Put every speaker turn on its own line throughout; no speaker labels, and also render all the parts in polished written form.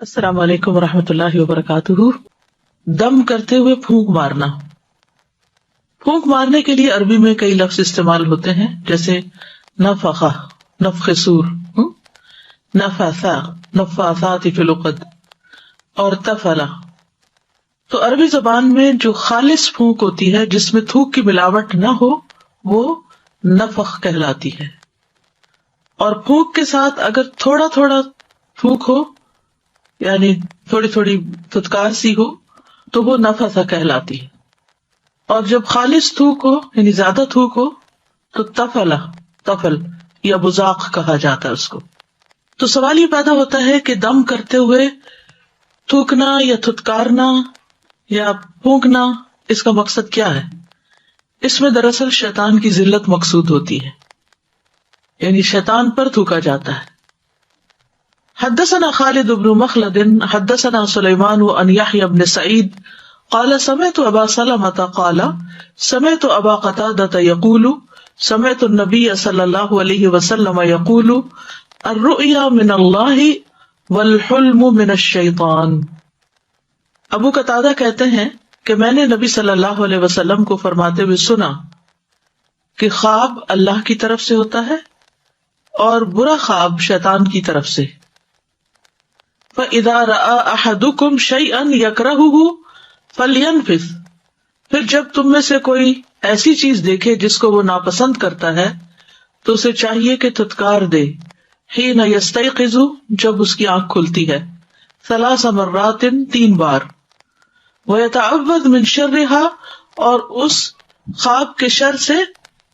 السلام علیکم ورحمۃ اللہ وبرکاتہ۔ دم کرتے ہوئے پھونک مارنا۔ پھونک مارنے کے لیے عربی میں کئی لفظ استعمال ہوتے ہیں، جیسے نفخہ، نفخ سور، نفثا، نفاثات فی العقد، اور تفلا۔ تو عربی زبان میں جو خالص پھونک ہوتی ہے جس میں تھوک کی ملاوٹ نہ ہو وہ نفخ کہلاتی ہے، اور پھونک کے ساتھ اگر تھوڑا تھوڑا تھوک ہو، یعنی تھوڑی تھوڑی تھتکار سی ہو، تو وہ نفثہ کہلاتی ہے، اور جب خالص تھوک ہو یعنی زیادہ تھوک ہو تو تفلا، تفل یا بزاق کہا جاتا ہے اس کو۔ تو سوال یہ پیدا ہوتا ہے کہ دم کرتے ہوئے تھوکنا یا تھتکارنا یا پھونکنا، اس کا مقصد کیا ہے؟ اس میں دراصل شیطان کی ذلت مقصود ہوتی ہے، یعنی شیطان پر تھوکا جاتا ہے۔ حدثنا خالد بن مخلد حدثنا سلیمان عن یحیی بن سعید قال سمعت ابا سلمة قال سمعت ابا قتادة يقول سمعت النبي صلی اللہ علیہ وسلم يقول الرؤيا من اللہ والحلم من الشیطان۔ ابو قتادہ کہتے ہیں کہ میں نے نبی صلی اللہ علیہ وسلم کو فرماتے ہوئے سنا کہ خواب اللہ کی طرف سے ہوتا ہے اور برا خواب شیطان کی طرف سے۔ فَإِذَا رَأَى أَحَدُكُمْ شَيْئًا يَكْرَهُهُ فَلْيَنْفِثْ، پھر جب تم میں سے کوئی ایسی چیز دیکھے جس کو وہ ناپسند کرتا ہے تو اسے چاہیے کہ تھتکار دے۔ حِينَ يَسْتَيْقِظُ، جب اس کی آنکھ کھلتی ہے، 3 مرات، 3 بار۔ وَيَتَعَوَّذْ مِنْ شَرِّهَا، اور اس خواب کے شر سے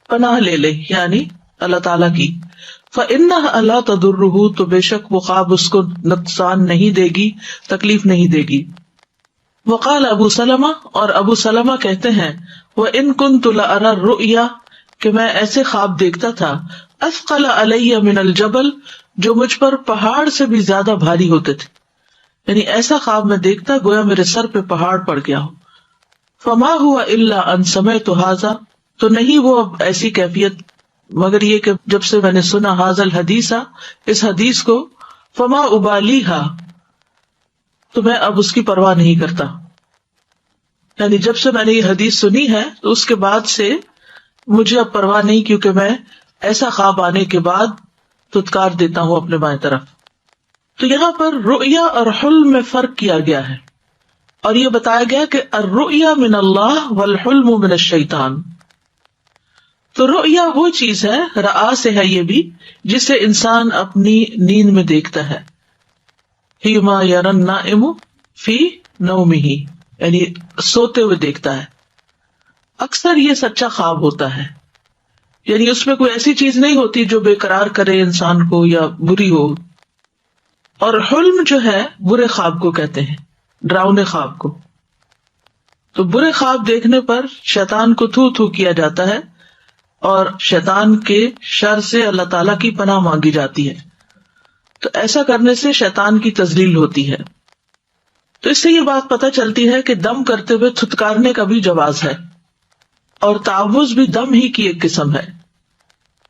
پناہ لے لے، یعنی اللہ تعالیٰ کی۔ فَإِنَّهَا لَا تَضُرُّهُ، تو بے شک وہ خواب اس کو نقصان نہیں دے گی، تکلیف نہیں دے گی۔ وقال ابو سلمہ، اور ابو سلمہ کہتے ہیں وَإِن كُنتُ لَأَرَى الرُّؤْيَا، کہ میں ایسے خواب دیکھتا تھا اثقل علی من الجبل، جو مجھ پر پہاڑ سے بھی زیادہ بھاری ہوتے تھے، یعنی ایسا خواب میں دیکھتا گویا میرے سر پہ پہاڑ پڑ گیا ہو۔ فما ہوا الا ان سمعت ھذا، تو نہیں وہ اب ایسی کیفیت مگر یہ کہ جب سے میں نے سنا ھذا الحدیث، اس حدیث کو، فما ابالیھا، تو میں اب اس کی پرواہ نہیں کرتا، یعنی جب سے میں نے یہ حدیث سنی ہے تو اس کے بعد سے مجھے اب پرواہ نہیں، کیونکہ میں ایسا خواب آنے کے بعد تھتکار دیتا ہوں اپنے بائیں طرف۔ تو یہاں پر رؤیا اور حلم میں فرق کیا گیا ہے، اور یہ بتایا گیا کہ الرؤیا من اللہ والحلم من الشیطان۔ تو رؤیا وہ چیز ہے، رآ سے ہے یہ بھی، جسے انسان اپنی نیند میں دیکھتا ہے۔ ہی ما یری النائم فی نومہ، یعنی سوتے ہوئے دیکھتا ہے۔ اکثر یہ سچا خواب ہوتا ہے، یعنی اس میں کوئی ایسی چیز نہیں ہوتی جو بے قرار کرے انسان کو یا بری ہو۔ اور حلم جو ہے برے خواب کو کہتے ہیں، ڈراؤنے خواب کو۔ تو برے خواب دیکھنے پر شیطان کو تھو تھو کیا جاتا ہے، اور شیطان کے شر سے اللہ تعالیٰ کی پناہ مانگی جاتی ہے۔ تو ایسا کرنے سے شیطان کی تذلیل ہوتی ہے۔ تو اس سے یہ بات پتہ چلتی ہے کہ دم کرتے ہوئے تھتکارنے کا بھی جواز ہے، اور تعوذ بھی دم ہی کی ایک قسم ہے۔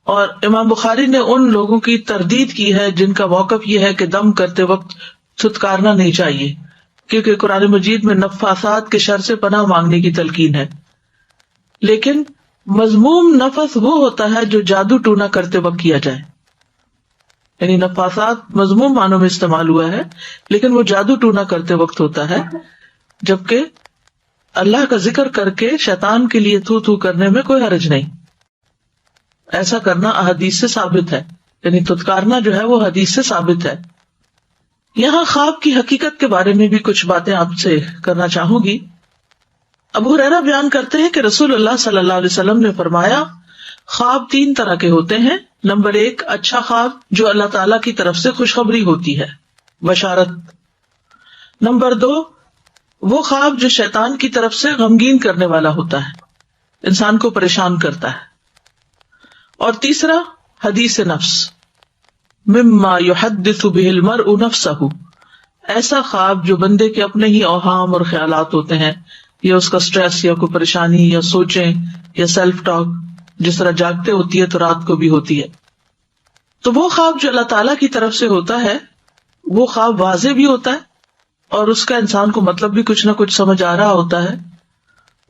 اور امام بخاری نے ان لوگوں کی تردید کی ہے جن کا موقف یہ ہے کہ دم کرتے وقت تھتکارنا نہیں چاہیے، کیونکہ قرآن مجید میں نفاثات کے شر سے پناہ مانگنے کی تلقین ہے۔ لیکن مذموم نفس وہ ہوتا ہے جو جادو ٹونا کرتے وقت کیا جائے، یعنی نفاثات مذموم معنوں میں استعمال ہوا ہے، لیکن وہ جادو ٹونا کرتے وقت ہوتا ہے، جبکہ اللہ کا ذکر کر کے شیطان کے لیے تھو تھو کرنے میں کوئی حرج نہیں۔ ایسا کرنا احادیث سے ثابت ہے، یعنی تھتکارنا جو ہے وہ حدیث سے ثابت ہے۔ یہاں خواب کی حقیقت کے بارے میں بھی کچھ باتیں آپ سے کرنا چاہوں گی۔ ابو ہریرہ بیان کرتے ہیں کہ رسول اللہ صلی اللہ علیہ وسلم نے فرمایا، خواب 3 طرح کے ہوتے ہیں۔ نمبر 1، اچھا خواب جو اللہ تعالیٰ کی طرف سے خوشخبری ہوتی ہے، بشارت۔ نمبر 2، وہ خواب جو شیطان کی طرف سے غمگین کرنے والا ہوتا ہے، انسان کو پریشان کرتا ہے۔ اور تیسرا، حدیث نفس، مما یحدث به المرء نفسہ، ایسا خواب جو بندے کے اپنے ہی اوہام اور خیالات ہوتے ہیں، یا اس کا سٹریس یا کوئی پریشانی یا سوچیں یا سیلف ٹاک، جس طرح جاگتے ہوتی ہے تو رات کو بھی ہوتی ہے۔ تو وہ خواب جو اللہ تعالیٰ کی طرف سے ہوتا ہے وہ خواب واضح بھی ہوتا ہے اور اس کا انسان کو مطلب بھی کچھ نہ کچھ سمجھ آ رہا ہوتا ہے،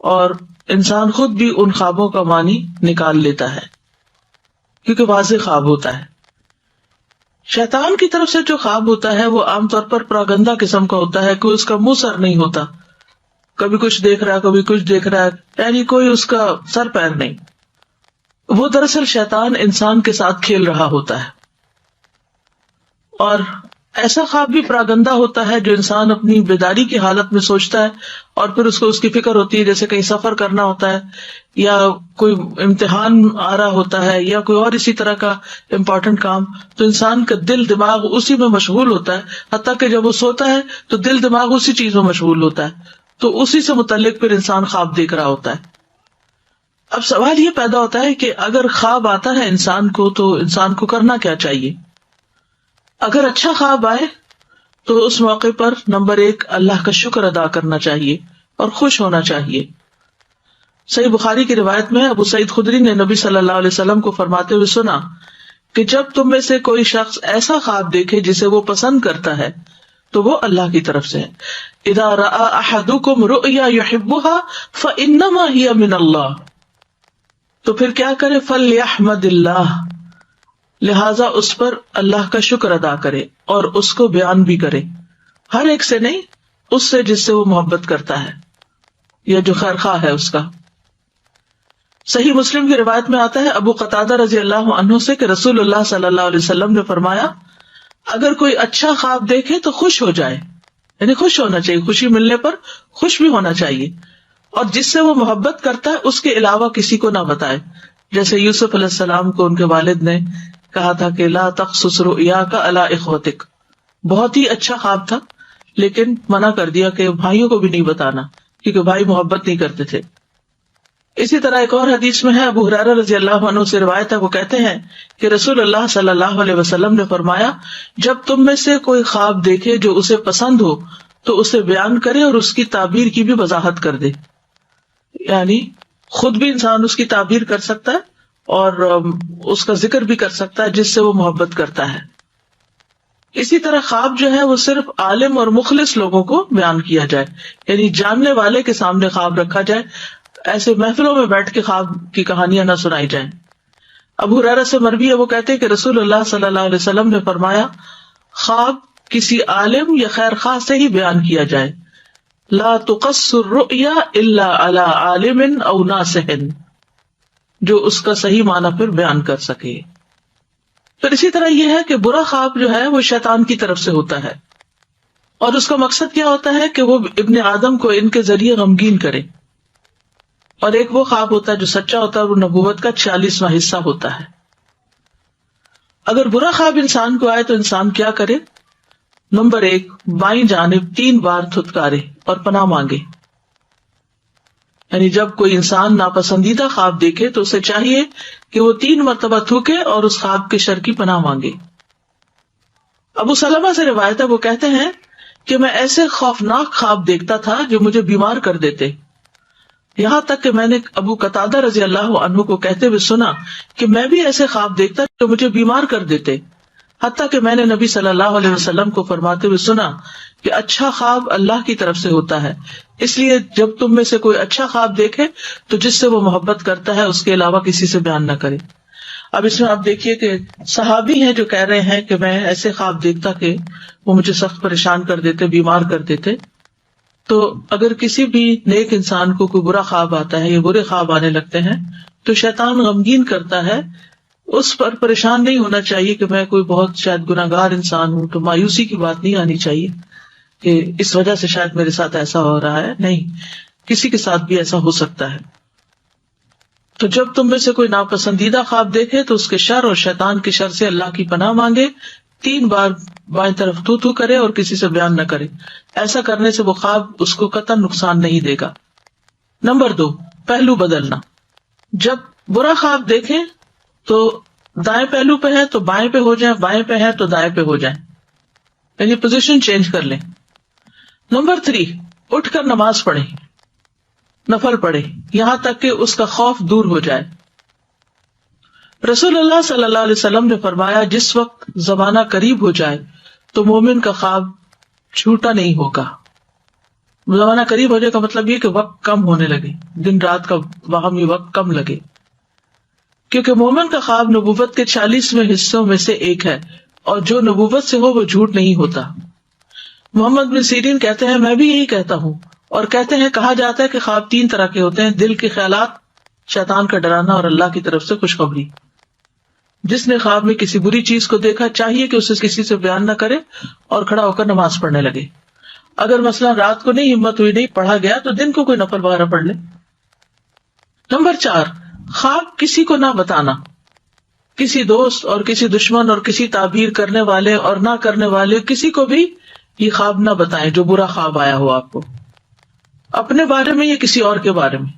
اور انسان خود بھی ان خوابوں کا معنی نکال لیتا ہے کیونکہ واضح خواب ہوتا ہے۔ شیطان کی طرف سے جو خواب ہوتا ہے وہ عام طور پر پراگندہ قسم کا ہوتا ہے کہ اس کا منہ سر نہیں ہوتا، کبھی کچھ دیکھ رہا ہے کبھی کچھ دیکھ رہا ہے، یعنی کوئی اس کا سر پیر نہیں۔ وہ دراصل شیطان انسان کے ساتھ کھیل رہا ہوتا ہے، اور ایسا خواب بھی پراگندہ ہوتا ہے جو انسان اپنی بیداری کی حالت میں سوچتا ہے اور پھر اس کو اس کی فکر ہوتی ہے، جیسے کہیں سفر کرنا ہوتا ہے یا کوئی امتحان آ رہا ہوتا ہے یا کوئی اور اسی طرح کا امپورٹنٹ کام، تو انسان کا دل دماغ اسی میں مشغول ہوتا ہے، حتیٰ کہ جب وہ سوتا ہے تو دل دماغ اسی چیز میں مشغول ہوتا ہے، تو اسی سے متعلق پھر انسان خواب دیکھ رہا ہوتا ہے۔ اب سوال یہ پیدا ہوتا ہے کہ اگر خواب آتا ہے انسان کو تو انسان کو کرنا کیا چاہیے؟ اگر اچھا خواب آئے تو اس موقع پر نمبر 1 اللہ کا شکر ادا کرنا چاہیے اور خوش ہونا چاہیے۔ صحیح بخاری کی روایت میں ابو سعید خدری نے نبی صلی اللہ علیہ وسلم کو فرماتے ہوئے سنا کہ جب تم میں سے کوئی شخص ایسا خواب دیکھے جسے وہ پسند کرتا ہے تو وہ اللہ کی طرف سے ہے۔ اذا رأى احدكم رؤيا يحبها فانما هي من اللہ، تو پھر کیا کرے؟ فلیحمد اللہ، لہذا اس پر اللہ کا شکر ادا کرے اور اس کو بیان بھی کرے، ہر ایک سے نہیں، اس سے جس سے وہ محبت کرتا ہے یا جو خیر خواہ ہے اس کا۔ صحیح مسلم کی روایت میں آتا ہے ابو قتادہ رضی اللہ عنہ سے کہ رسول اللہ صلی اللہ علیہ وسلم نے فرمایا اگر کوئی اچھا خواب دیکھے تو خوش ہو جائے، یعنی خوش ہونا چاہیے، خوشی ملنے پر خوش بھی ہونا چاہیے، اور جس سے وہ محبت کرتا ہے اس کے علاوہ کسی کو نہ بتائے، جیسے یوسف علیہ السلام کو ان کے والد نے کہا تھا کہ لا تقصص رؤیاک علی اخوتک، بہت ہی اچھا خواب تھا لیکن منع کر دیا کہ بھائیوں کو بھی نہیں بتانا کیونکہ بھائی محبت نہیں کرتے تھے۔ اسی طرح ایک اور حدیث میں ہے، ابو ہریرہ رضی اللہ عنہ سے روایت ہے، وہ کہتے ہیں کہ رسول اللہ صلی اللہ علیہ وسلم نے فرمایا جب تم میں سے کوئی خواب دیکھے جو اسے پسند ہو تو اسے بیان کرے اور اس کی تعبیر کی بھی وضاحت کر دے، یعنی خود بھی انسان اس کی تعبیر کر سکتا ہے اور اس کا ذکر بھی کر سکتا ہے جس سے وہ محبت کرتا ہے۔ اسی طرح خواب جو ہے وہ صرف عالم اور مخلص لوگوں کو بیان کیا جائے، یعنی جاننے والے کے سامنے خواب رکھا جائے، ایسے محفلوں میں بیٹھ کے خواب کی کہانیاں نہ سنائی جائیں۔ ابو ہریرہ سے مروی ہے، وہ کہتے ہیں کہ رسول اللہ صلی اللہ علیہ وسلم نے فرمایا خواب کسی عالم یا خیر خواہ سے ہی بیان کیا جائے، لا تقص الرؤیا الا علی عالم او ناصح، جو اس کا صحیح معنی پھر بیان کر سکے۔ پھر اسی طرح یہ ہے کہ برا خواب جو ہے وہ شیطان کی طرف سے ہوتا ہے، اور اس کا مقصد کیا ہوتا ہے کہ وہ ابن آدم کو ان کے ذریعے غمگین کرے، اور ایک وہ خواب ہوتا ہے جو سچا ہوتا ہے، وہ نبوت کا 46واں حصہ ہوتا ہے۔ اگر برا خواب انسان کو آئے تو انسان کیا کرے؟ نمبر 1 بائیں جانب 3 بار تھتکارے اور پناہ مانگے، یعنی جب کوئی انسان ناپسندیدہ خواب دیکھے تو اسے چاہیے کہ وہ 3 مرتبہ تھوکے اور اس خواب کے شر کی پناہ مانگے۔ ابو سلمہ سے روایت ہے، وہ کہتے ہیں کہ میں ایسے خوفناک خواب دیکھتا تھا جو مجھے بیمار کر دیتے، یہاں تک کہ میں نے ابو قتادہ رضی اللہ عنہ کو کہتے ہوئے سنا کہ میں بھی ایسے خواب دیکھتا جو مجھے بیمار کر دیتے، حتیٰ کہ میں نے نبی صلی اللہ علیہ وسلم کو فرماتے ہوئے سنا کہ اچھا خواب اللہ کی طرف سے ہوتا ہے، اس لیے جب تم میں سے کوئی اچھا خواب دیکھے تو جس سے وہ محبت کرتا ہے اس کے علاوہ کسی سے بیان نہ کرے۔ اب اس میں آپ دیکھیے کہ صحابی ہیں جو کہہ رہے ہیں کہ میں ایسے خواب دیکھتا کہ وہ مجھے سخت پریشان کر دیتے، بیمار کر دیتے، تو اگر کسی بھی نیک انسان کو کوئی برا خواب آتا ہے یا برے خواب آنے لگتے ہیں تو شیطان غمگین کرتا ہے، اس پر پریشان نہیں ہونا چاہیے کہ میں کوئی بہت شاید گناہگار انسان ہوں، تو مایوسی کی بات نہیں آنی چاہیے کہ اس وجہ سے شاید میرے ساتھ ایسا ہو رہا ہے، نہیں، کسی کے ساتھ بھی ایسا ہو سکتا ہے۔ تو جب تم میں سے کوئی ناپسندیدہ خواب دیکھے تو اس کے شر اور شیطان کے شر سے اللہ کی پناہ مانگے، 3 بار بائیں طرف تو کرے اور کسی سے بیان نہ کرے، ایسا کرنے سے وہ خواب اس کو قطعاً نقصان نہیں دے گا۔ نمبر 2 پہلو بدلنا، جب برا خواب دیکھیں تو دائیں پہلو پہ ہے تو بائیں پہ ہو جائیں، بائیں پہ ہے تو دائیں پہ ہو جائیں، یعنی پوزیشن چینج کر لیں۔ نمبر 3 اٹھ کر نماز پڑھیں، نفل پڑھیں، یہاں تک کہ اس کا خوف دور ہو جائے۔ رسول اللہ صلی اللہ علیہ وسلم نے فرمایا جس وقت زمانہ قریب ہو جائے تو مومن کا خواب جھوٹا نہیں ہوگا. زمانہ قریب ہونے کا مطلب یہ کہ وقت کم ہونے لگے، دن رات کا باہمی وقت کم لگے، کیونکہ مومن کا خواب نبوت کے 40ویں حصوں میں سے ایک ہے، اور جو نبوت سے ہو وہ جھوٹ نہیں ہوتا. محمد بن سیرین کہتے ہیں میں بھی یہی کہتا ہوں، اور کہتے ہیں کہا جاتا ہے کہ خواب 3 طرح کے ہوتے ہیں: دل کے خیالات، شیطان کا ڈرانا، اور اللہ کی طرف سے خوشخبری. جس نے خواب میں کسی بری چیز کو دیکھا چاہیے کہ اسے کسی سے بیان نہ کرے اور کھڑا ہو کر نماز پڑھنے لگے. اگر مثلا رات کو نہیں ہمت ہوئی، نہیں پڑھا گیا، تو دن کو کوئی نفل وغیرہ پڑھ لے. نمبر 4، خواب کسی کو نہ بتانا. کسی دوست اور کسی دشمن اور کسی تعبیر کرنے والے اور نہ کرنے والے کسی کو بھی یہ خواب نہ بتائیں جو برا خواب آیا ہو آپ کو، اپنے بارے میں یا کسی اور کے بارے میں.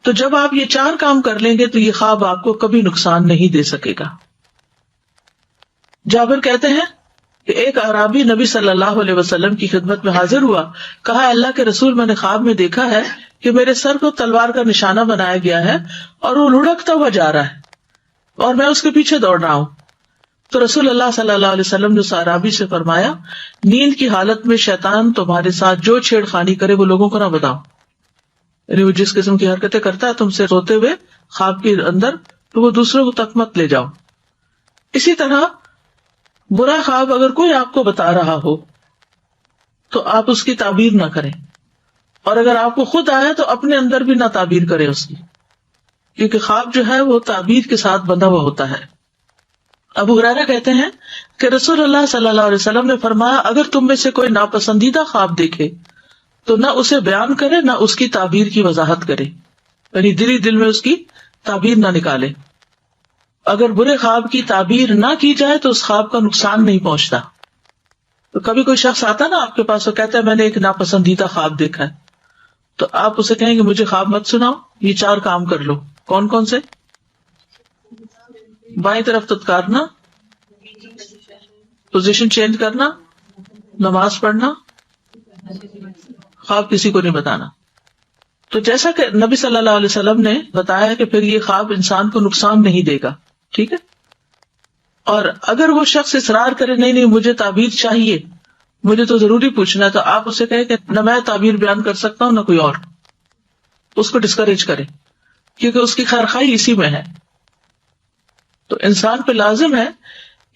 تو جب آپ یہ 4 کام کر لیں گے تو یہ خواب آپ کو کبھی نقصان نہیں دے سکے گا. جابر کہتے ہیں کہ ایک اعرابی نبی صلی اللہ علیہ وسلم کی خدمت میں حاضر ہوا. کہا اللہ کے رسول، میں نے خواب میں دیکھا ہے کہ میرے سر کو تلوار کا نشانہ بنایا گیا ہے اور وہ لڑکتا ہوا جا رہا ہے اور میں اس کے پیچھے دوڑ رہا ہوں. تو رسول اللہ صلی اللہ علیہ وسلم نے اس اعرابی سے فرمایا، نیند کی حالت میں شیطان تمہارے ساتھ جو چھیڑ خانی کرے وہ لوگوں کو نہ بتاؤ. یعنی وہ جس قسم کی حرکتیں کرتا ہے تم سے سوتے ہوئے خواب کے اندر، تو وہ دوسروں کو تک مت لے جاؤ. اسی طرح برا خواب اگر کوئی آپ کو بتا رہا ہو تو آپ اس کی تعبیر نہ کریں، اور اگر آپ کو خود آیا تو اپنے اندر بھی نہ تعبیر کریں اس کی، کیونکہ خواب جو ہے وہ تعبیر کے ساتھ بندھا ہوا ہوتا ہے. ابو ہریرہ کہتے ہیں کہ رسول اللہ صلی اللہ علیہ وسلم نے فرمایا، اگر تم میں سے کوئی ناپسندیدہ خواب دیکھے تو نہ اسے بیان کرے نہ اس کی تعبیر کی وضاحت کرے، یعنی دل میں اس کی تعبیر نہ نکالے. اگر برے خواب کی تعبیر نہ کی جائے تو اس خواب کا نقصان نہیں پہنچتا. تو کبھی کوئی شخص آتا نا آپ کے پاس اور کہتا ہے میں نے ایک ناپسندیدہ خواب دیکھا ہے، تو آپ اسے کہیں گے مجھے خواب مت سناؤ، یہ 4 کام کر لو. کون کون سے؟ بائیں طرف تتکارنا، پوزیشن چینج کرنا، نماز پڑھنا، خواب کسی کو نہیں بتانا. تو جیسا کہ نبی صلی اللہ علیہ وسلم نے بتایا کہ پھر یہ خواب انسان کو نقصان نہیں دے گا، ٹھیک ہے. اور اگر وہ شخص اصرار کرے نہیں مجھے تعبیر چاہیے، مجھے تو ضروری پوچھنا ہے، تو آپ اسے کہیں کہ نہ میں تعبیر بیان کر سکتا ہوں نہ کوئی اور. اس کو ڈسکریج کرے، کیونکہ اس کی خیرخواہی اسی میں ہے. تو انسان پہ لازم ہے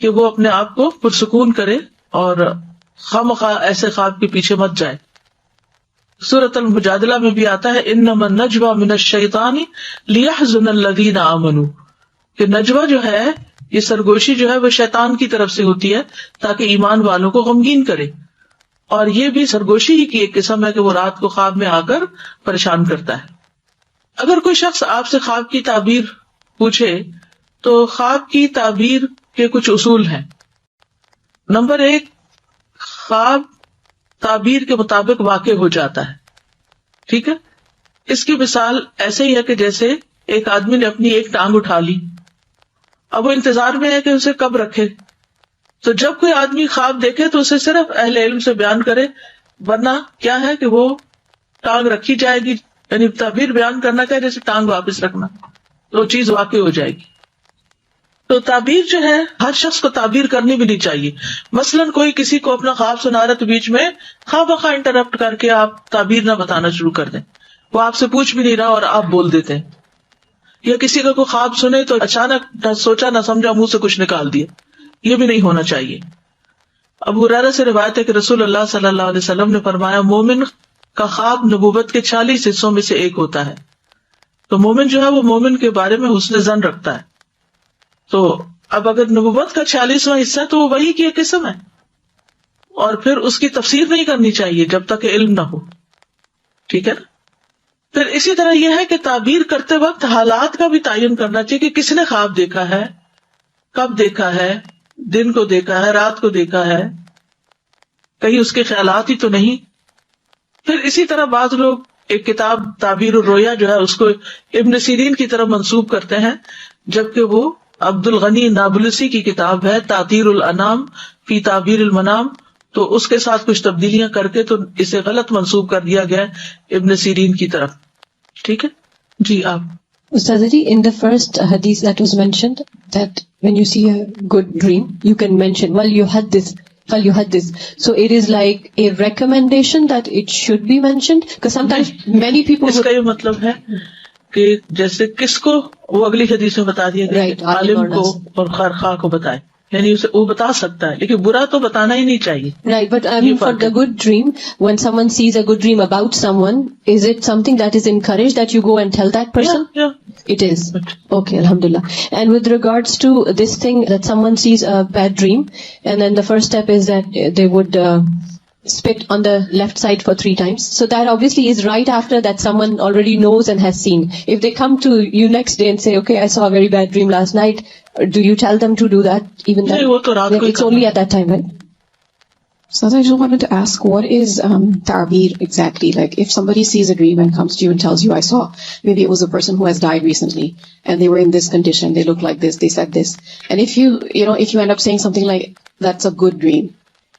کہ وہ اپنے آپ کو پرسکون کرے اور خواہ ایسے خواب کے پیچھے مت جائے. سورۃ المجادلہ میں بھی آتا ہے انما النجوى من الشیطان لیحزن الذین آمنوا، کہ نجوہ جو ہے، یہ سرگوشی جو ہے وہ شیطان کی طرف سے ہوتی ہے تاکہ ایمان والوں کو غمگین کرے. اور یہ بھی سرگوشی ہی کی ایک قسم ہے کہ وہ رات کو خواب میں آ کر پریشان کرتا ہے. اگر کوئی شخص آپ سے خواب کی تعبیر پوچھے تو خواب کی تعبیر کے کچھ اصول ہیں. نمبر 1، خواب تعبیر کے مطابق واقع ہو جاتا ہے، ٹھیک ہے. اس کی مثال ایسے ہی ہے کہ جیسے ایک آدمی نے اپنی ایک ٹانگ اٹھا لی، اب وہ انتظار میں ہے کہ اسے کب رکھے. تو جب کوئی آدمی خواب دیکھے تو اسے صرف اہل علم سے بیان کرے، ورنہ کیا ہے کہ وہ ٹانگ رکھی جائے گی. یعنی تعبیر بیان کرنا کیا، جیسے ٹانگ واپس رکھنا، تو چیز واقع ہو جائے گی. تو تعبیر جو ہے ہر شخص کو تعبیر کرنی بھی نہیں چاہیے. مثلاً کوئی کسی کو اپنا خواب سنا رہا تو بیچ میں خواہ بخواہ انٹرپٹ کر کے آپ تعبیر نہ بتانا شروع کر دیں. وہ آپ سے پوچھ بھی نہیں رہا اور آپ بول دیتے ہیں. یا کسی کا کوئی خواب سنے تو اچانک نہ سوچا نہ سمجھا منہ سے کچھ نکال دیا، یہ بھی نہیں ہونا چاہیے. ابو ہریرہ سے روایت ہے کہ رسول اللہ صلی اللہ علیہ وسلم نے فرمایا، مومن کا خواب نبوت کے 40 حصوں میں سے ایک ہوتا ہے. تو مومن جو ہے وہ مومن کے بارے میں حسن ظن رکھتا ہے. تو اب اگر نبوت کا 40واں حصہ ہے تو وہ وحی کی ایک قسم ہے، اور پھر اس کی تفسیر نہیں کرنی چاہیے جب تک کہ علم نہ ہو، ٹھیک ہے نا. پھر اسی طرح یہ ہے کہ تعبیر کرتے وقت حالات کا بھی تعین کرنا چاہیے کہ کس نے خواب دیکھا ہے، کب دیکھا ہے، دن کو دیکھا ہے، رات کو دیکھا ہے، کہیں اس کے خیالات ہی تو نہیں. پھر اسی طرح بعض لوگ ایک کتاب تعبیر الرؤیا جو ہے اس کو ابن سیرین کی طرف منسوب کرتے ہیں، جبکہ وہ عبد الغنی نابلسی کی کتاب ہے تعطیر الانام فی تعبیر المنام. تو اس کے ساتھ کچھ تبدیلیاں کر کے تو اسے غلط منسوب کر دیا گیا ابن سیرین کی طرف، ٹھیک ہے جی. آپ
Ustaz ji, in the first hadith that was mentioned, that when you see a good dream, you can mention, well, you had this فَلْيُحَدِّثْ. So it is like a recommendation that it should be mentioned, because sometimes many people
اس کا یہ مطلب ہے کہ جیسے کس کو وہ اگلی حدیث میں بتا دیا گیا
Right,
عالم
عالم
کو
اور
اور خواہ کو بتائے، یعنی اسے وہ بتا سکتا ہے لیکن برا تو بتانا ہی نہیں چاہیے.
Right, but I mean for the good dream, when someone sees a good dream about someone, is it something that is encouraged that you go and tell that person?
Yeah.
It is. Okay, alhamdulillah. And with regards to this thing that someone sees a bad dream, and then the first step is that they would spit on the left side for 3 times. So that obviously is right after that someone already knows and has seen. If they come to you next day and say, okay, I saw a very bad dream last night, do you tell them to do that even then?
نہیں، وہ تو رات کو ہی
It's only at that time, right?
So I just wanted to ask, what is ta'bir exactly? Like, if somebody sees a dream and comes to you and tells you, I saw, maybe it was a person who has died recently, and they were in this condition, they look like this, they said this. And if you end up saying something like, that's a good dream,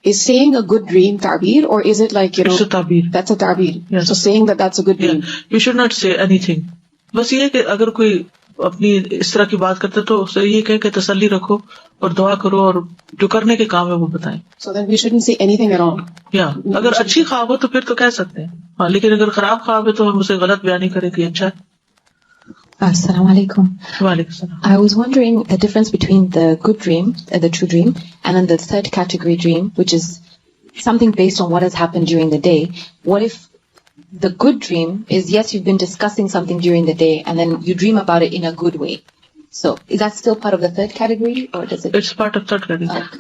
is saying a good dream ta'bir, or is it like,
It's a ta'bir.
that's a ta'bir?
Yes.
So saying that that's a good dream.
You should not say anything. بس یہ کہ اگر کوئی اپنی اس طرح کی بات کرتے تو اسے یہ کہہ کہ تسلی رکھو اور دعا کرو اور جو کرنے کے کام ہے وہ بتائیں.
So then we shouldn't say anything at all.
یا اگر اچھی خواب ہو تو پھر تو کہہ سکتے ہیں، ہاں، لیکن اگر خراب خواب ہے تو ہم اسے غلط بیان نہیں کریں کہ اچھا ہے.
Assalamu alaikum.
وعلیکم السلام.
I was wondering the difference between the good dream, the true dream, and then the third category dream, which is something based on what has happened during the day. What if the good dream is, yes, you've been discussing something during the day, and then you dream about it in a good way? So is that still part of the third category, or does it?
It's part of third category.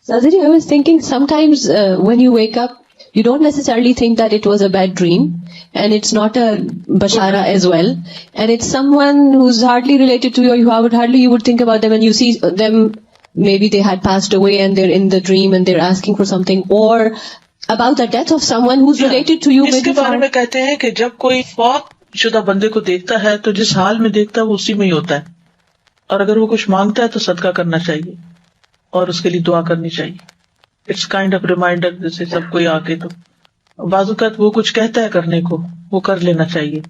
Sadhji, I was thinking sometimes when you wake up, you don't necessarily think that it was a bad dream, and it's not a bashara as well, and it's someone who's hardly related to you, you would think about them, and you see them, maybe they had passed away and they're in the dream and they're asking for something, or about the death of someone who's related to you.
اس کے بارے میں کہتے ہیں کہ جب کوئی فوت شدہ بندے کو دیکھتا ہے تو جس حال میں دیکھتا ہے وہ اسی میں ہی ہوتا ہے، اور اگر وہ کچھ مانگتا ہے تو صدقہ کرنا چاہیے اور اس کے لیے دعا کرنی چاہیے. اٹس کائنڈ آف ریمائنڈر، جیسے سب کوئی آ کے تو بعض اوقات وہ کچھ کہتا ہے کرنے کو وہ کر لینا چاہیے،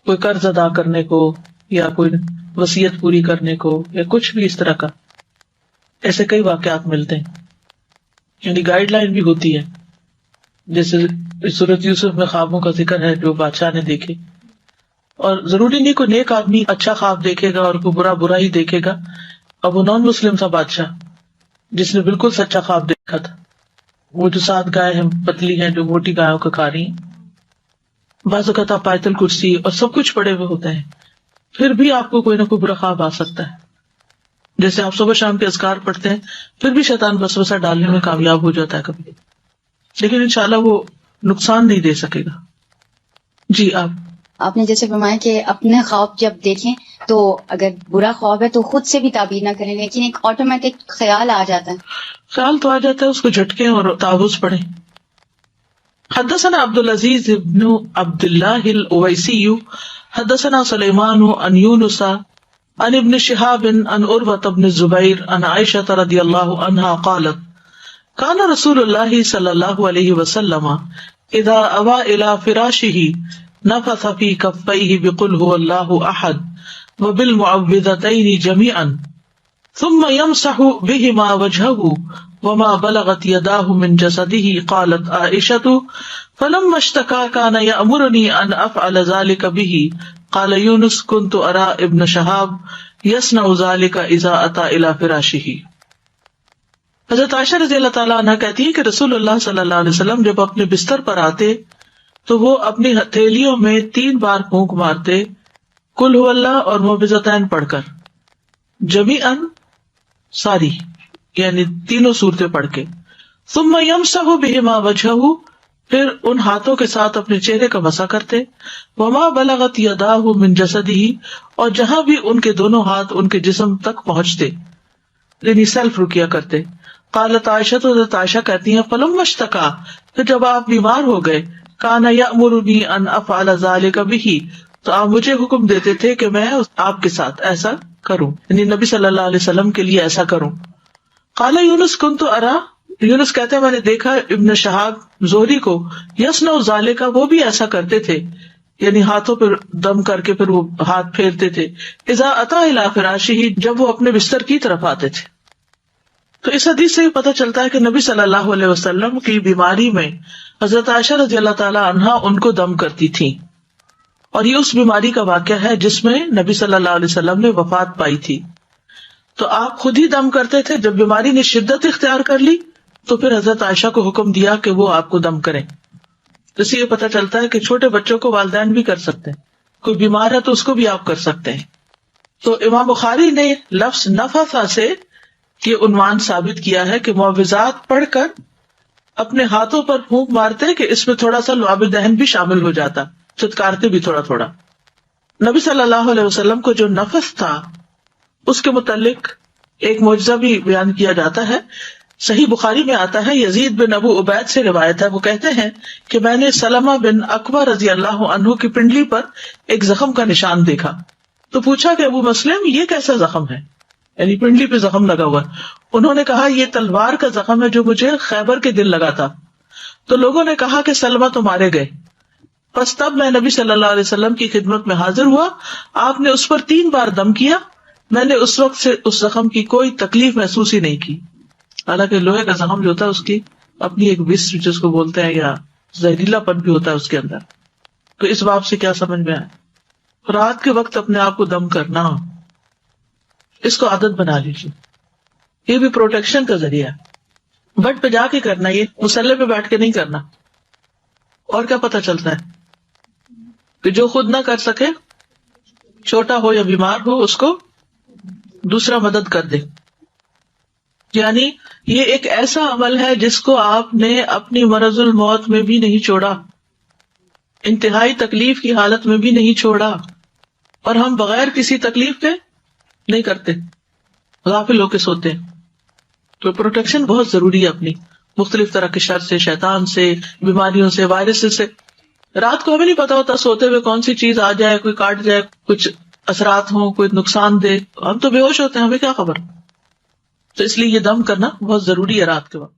کوئی قرض ادا کرنے کو یا کوئی وصیت پوری کرنے کو یا کچھ بھی اس طرح کا. ایسے کئی واقعات ملتے ہیں، یعنی گائیڈ لائن بھی ہوتی ہے. جیسے سورۃ یوسف میں خوابوں کا ذکر ہے جو بادشاہ نے دیکھے، اور ضروری نہیں کوئی نیک آدمی اچھا خواب دیکھے گا اور کوئی برا برا ہی دیکھے گا. اب وہ نان مسلم تھا بادشاہ جس نے بالکل سچا خواب دیکھا تھا، وہ جو 7 گائے ہیں پتلی ہیں جو موٹی گایوں کو کھا رہی ہیں. بعض اوقات آپ آیت الکرسی اور سب کچھ پڑے ہوئے ہوتے ہیں، پھر بھی آپ کو کوئی نہ کوئی برا خواب آ سکتا ہے. جیسے آپ صبح شام کے اذکار پڑھتے ہیں پھر بھی شیطان وسوسہ ڈالنے میں کامیاب ہو جاتا ہے کبھی، لیکن انشاءاللہ وہ نقصان نہیں دے سکے گا. جی آپ
نے جیسے فرمایا کہ اپنے خواب جب دیکھیں تو اگر برا خواب ہے تو خود سے بھی تعبیر نہ کریں، لیکن ایک آٹومیٹک خیال آ جاتا ہے.
خیال تو آ جاتا ہے، اس کو جھٹکیں اور تعوذ پڑھیں. حدثنا عبد العزیز بن عبد اللہ الاویسی حدثنا سلیمان عن یونس عن ابن شہاب عن عروة بن الزبیر عن عائشہ رضی اللہ عنہا قالت کان رسول اللہ صلی اللہ علیہ وسلم اذا اوى الى فراشه نفث في كفيه بقل هو الله احد وبالمعوذتين جميعا ثم يمسح بهما وجهه وما بلغت يداه من جسده. قالت عائشة فلما اشتكى كان يأمرني ان افعل ذلك به. قال يونس كنت ارى ابن شهاب يصنع ذلك اذا اتى الى فراشه. حضرت عائشہ رضی اللہ تعالیٰ عنہ کہتی ہیں کہ رسول اللہ صلی اللہ علیہ وسلم جب اپنے بستر پر آتے تو وہ اپنی ہتھیلیوں میں 3 بار پھونک مارتے قل هو اللہ اور معوذتین پڑھ کر، جمیعاً ساری، یعنی تینوں صورتیں پڑھ کے. ثم یمسح بہما وجہہ، پھر ان ہاتھوں کے ساتھ اپنے چہرے کا مسح کرتے. وما بلغت یداہ من جسدہ، اور جہاں بھی ان کے دونوں ہاتھ ان کے جسم تک پہنچتے، یعنی سیلف رکیا کرتے. قالت عائشہ، تو حضرت عائشہ کہتی ہیں فلما اشتکا، پھر جب آپ بیمار ہو گئے، کان یأمرنی ان افعل ذلک بہ، تو آپ مجھے حکم دیتے تھے کہ میں آپ کے ساتھ ایسا کروں، یعنی نبی صلی اللہ علیہ وسلم کے لیے ایسا کروں. قال یونس کنت ارى، یونس کہتے ہیں میں نے دیکھا ابن شہاب زہری کو یصنع ذلک، وہ بھی ایسا کرتے تھے، یعنی ہاتھوں پہ دم کر کے پھر وہ ہاتھ پھیرتے تھے. اذا اتی الی فراشہ، جب وہ اپنے بستر کی طرف آتے تھے. تو اس حدیث سے پتہ چلتا ہے کہ نبی صلی اللہ علیہ وسلم کی بیماری میں حضرت عائشہ رضی اللہ تعالی عنہا ان کو دم کرتی تھی، اور یہ اس بیماری کا واقعہ ہے جس میں نبی صلی اللہ علیہ وسلم نے وفات پائی تھی. تو آپ خود ہی دم کرتے تھے. جب بیماری نے شدت اختیار کر لی تو پھر حضرت عائشہ کو حکم دیا کہ وہ آپ کو دم کریں. اس سے یہ پتہ چلتا ہے کہ چھوٹے بچوں کو والدین بھی کر سکتے ہیں، کوئی بیمار ہے تو اس کو بھی آپ کر سکتے ہیں. تو امام بخاری نے لفظ نفث سے یہ عنوان ثابت کیا ہے کہ معوذات پڑھ کر اپنے ہاتھوں پر پھونک مارتے کہ اس میں تھوڑا سا لعاب دہن بھی شامل ہو جاتا، چتکارتے بھی تھوڑا تھوڑا. نبی صلی اللہ علیہ وسلم کو جو نفس تھا اس کے متعلق ایک معجزہ بھی بیان کیا جاتا ہے. صحیح بخاری میں آتا ہے، یزید بن ابو عبید سے روایت ہے، وہ کہتے ہیں کہ میں نے سلمہ بن اکوع رضی اللہ عنہ کی پنڈلی پر ایک زخم کا نشان دیکھا. تو پوچھا کہ ابو مسلم یہ کیسا زخم ہے، یعنی پنڈلی پہ زخم لگا ہوا. انہوں نے کہا یہ تلوار کا زخم ہے جو مجھے خیبر کے دن لگا تھا. تو لوگوں نے کہا کہ سلمہ تو مارے گئے. بس تب میں نبی صلی اللہ علیہ وسلم کی خدمت میں حاضر ہوا، آپ نے اس پر 3 بار دم کیا. میں نے اس وقت سے اس زخم کی کوئی تکلیف محسوس ہی نہیں کی. حالانکہ لوہے کا زخم جو ہوتا ہے اس کی اپنی ایک وس جس کو بولتے ہیں یا زہریلا پن بھی ہوتا ہے اس کے اندر. تو اس باب سے کیا سمجھ میں آیا؟ رات کے وقت اپنے آپ کو دم کرنا، اس کو عادت بنا لیجیے. یہ بھی پروٹیکشن کا ذریعہ ہے. بٹ پہ جا کے کرنا، یہ مسلح پہ بیٹھ کے نہیں کرنا. اور کیا پتہ چلتا ہے کہ جو خود نہ کر سکے، چھوٹا ہو یا بیمار ہو، اس کو دوسرا مدد کر دے. یعنی یہ ایک ایسا عمل ہے جس کو آپ نے اپنی مرض الموت میں بھی نہیں چھوڑا، انتہائی تکلیف کی حالت میں بھی نہیں چھوڑا، اور ہم بغیر کسی تکلیف کے نہیں کرتے، غافل ہو کے سوتے ہیں. تو پروٹیکشن بہت ضروری ہے اپنی، مختلف طرح کے شر سے، شیطان سے، بیماریوں سے، وائرس سے. رات کو ہمیں نہیں پتا ہوتا سوتے ہوئے کون سی چیز آ جائے، کوئی کاٹ جائے، کچھ اثرات ہوں، کوئی نقصان دے. ہم تو بے ہوش ہوتے ہیں، ہمیں کیا خبر. تو اس لیے یہ دم کرنا بہت ضروری ہے رات کے وقت.